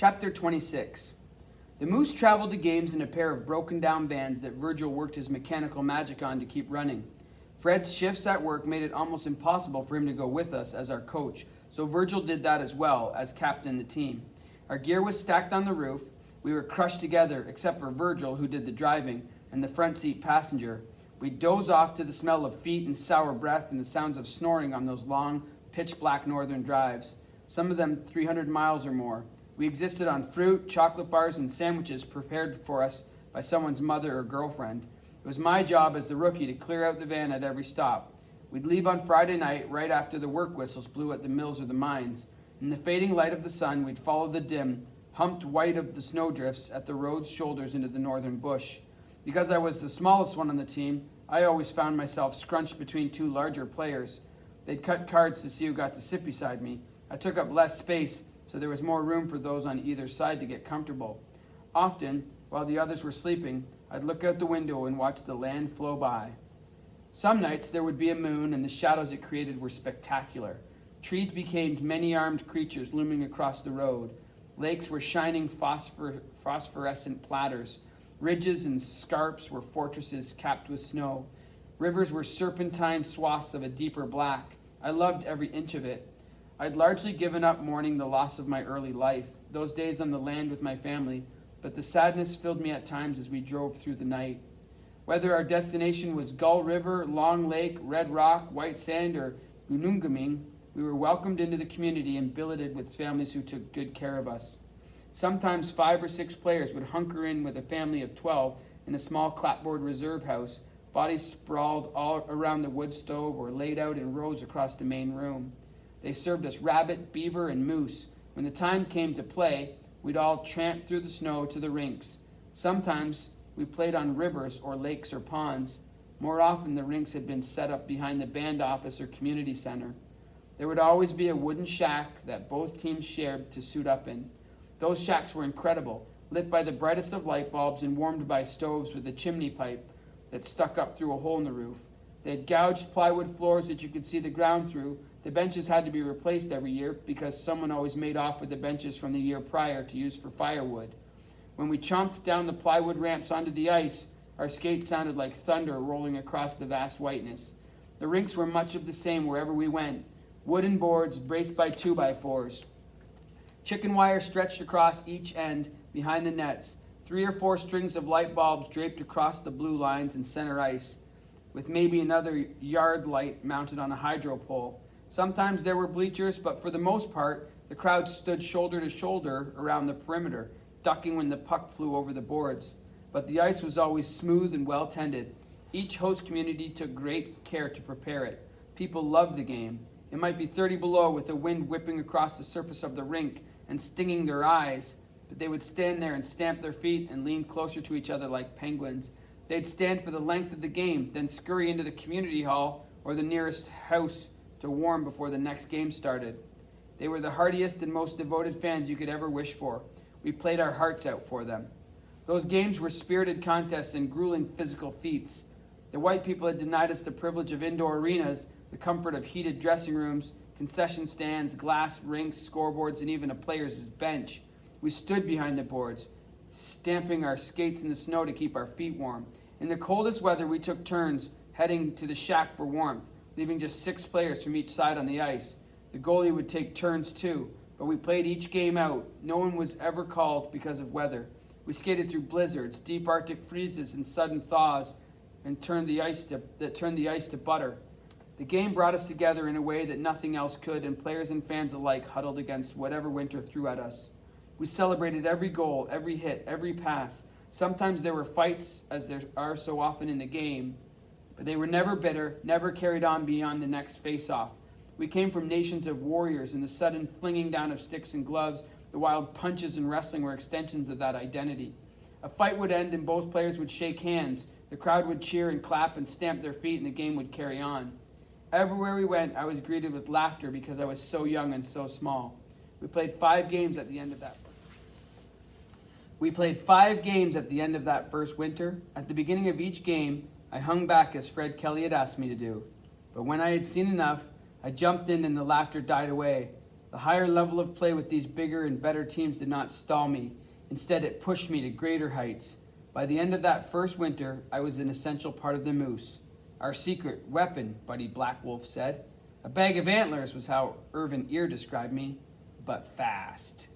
Chapter 26. The Moose traveled to games in a pair of broken down vans that Virgil worked his mechanical magic on to keep running. Fred's shifts at work made it almost impossible for him to go with us as our coach, so Virgil did that as well as captain the team. Our gear was stacked on the roof. We were crushed together, except for Virgil, who did the driving, and the front seat passenger. We'd doze off to the smell of feet and sour breath and the sounds of snoring on those long, pitch-black northern drives, some of them 300 miles or more. We existed on fruit, chocolate bars, and sandwiches prepared for us by someone's mother or girlfriend. It was my job as the rookie to clear out the van at every stop. We'd leave on Friday night right after the work whistles blew at the mills or the mines. In the fading light of the sun, we'd follow the dim, humped white of the snowdrifts at the road's shoulders into the northern bush. Because I was the smallest one on the team, I always found myself scrunched between two larger players. They'd cut cards to see who got to sit beside me. I took up less space, so there was more room for those on either side to get comfortable. Often, while the others were sleeping, I'd look out the window and watch the land flow by. Some nights there would be a moon, and the shadows it created were spectacular. Trees became many-armed creatures looming across the road. Lakes were shining phosphorescent platters. Ridges and scarps were fortresses capped with snow. Rivers were serpentine swaths of a deeper black. I loved every inch of it. I'd largely given up mourning the loss of my early life, those days on the land with my family, but the sadness filled me at times as we drove through the night. Whether our destination was Gull River, Long Lake, Red Rock, White Sand, or Gunungaming, we were welcomed into the community and billeted with families who took good care of us. Sometimes 5 or 6 players would hunker in with a family of 12 in a small clapboard reserve house, bodies sprawled all around the wood stove or laid out in rows across the main room. They served us rabbit, beaver, and moose. When the time came to play, we'd all tramp through the snow to the rinks. Sometimes we played on rivers or lakes or ponds. More often the rinks had been set up behind the band office or community center. There would always be a wooden shack that both teams shared to suit up in. Those shacks were incredible, lit by the brightest of light bulbs and warmed by stoves with a chimney pipe that stuck up through a hole in the roof. They had gouged plywood floors that you could see the ground through. The benches had to be replaced every year because someone always made off with the benches from the year prior to use for firewood. When we chomped down the plywood ramps onto the ice, our skates sounded like thunder rolling across the vast whiteness. The rinks were much of the same wherever we went. Wooden boards braced by 2x4s. Chicken wire stretched across each end behind the nets. 3 or 4 strings of light bulbs draped across the blue lines and center ice, with maybe another yard light mounted on a hydro pole. Sometimes there were bleachers, but for the most part, the crowd stood shoulder to shoulder around the perimeter, ducking when the puck flew over the boards. But the ice was always smooth and well tended. Each host community took great care to prepare it. People loved the game. It might be 30 below with the wind whipping across the surface of the rink and stinging their eyes, but they would stand there and stamp their feet and lean closer to each other like penguins. They'd stand for the length of the game, then scurry into the community hall or the nearest house to warm before the next game started. They were the hardiest and most devoted fans you could ever wish for. We played our hearts out for them. Those games were spirited contests and grueling physical feats. The white people had denied us the privilege of indoor arenas, the comfort of heated dressing rooms, concession stands, glass rinks, scoreboards, and even a player's bench. We stood behind the boards, stamping our skates in the snow to keep our feet warm. In the coldest weather, we took turns heading to the shack for warmth, leaving just 6 players from each side on the ice. The goalie would take turns too, but we played each game out. No one was ever called because of weather. We skated through blizzards, deep Arctic freezes, and sudden thaws, and turned the ice to butter. The game brought us together in a way that nothing else could, and players and fans alike huddled against whatever winter threw at us. We celebrated every goal, every hit, every pass. Sometimes there were fights, as there are so often in the game, but they were never bitter, never carried on beyond the next face-off. We came from nations of warriors, and the sudden flinging down of sticks and gloves, the wild punches and wrestling were extensions of that identity. A fight would end and both players would shake hands. The crowd would cheer and clap and stamp their feet, and the game would carry on. Everywhere we went, I was greeted with laughter because I was so young and so small. We played 5 games at the end of that. First winter. At the beginning of each game, I hung back as Fred Kelly had asked me to do. But when I had seen enough, I jumped in and the laughter died away. The higher level of play with these bigger and better teams did not stall me. Instead, it pushed me to greater heights. By the end of that first winter, I was an essential part of the Moose. Our secret weapon, Buddy Black Wolf said. A bag of antlers was how Irvin Ear described me, but fast.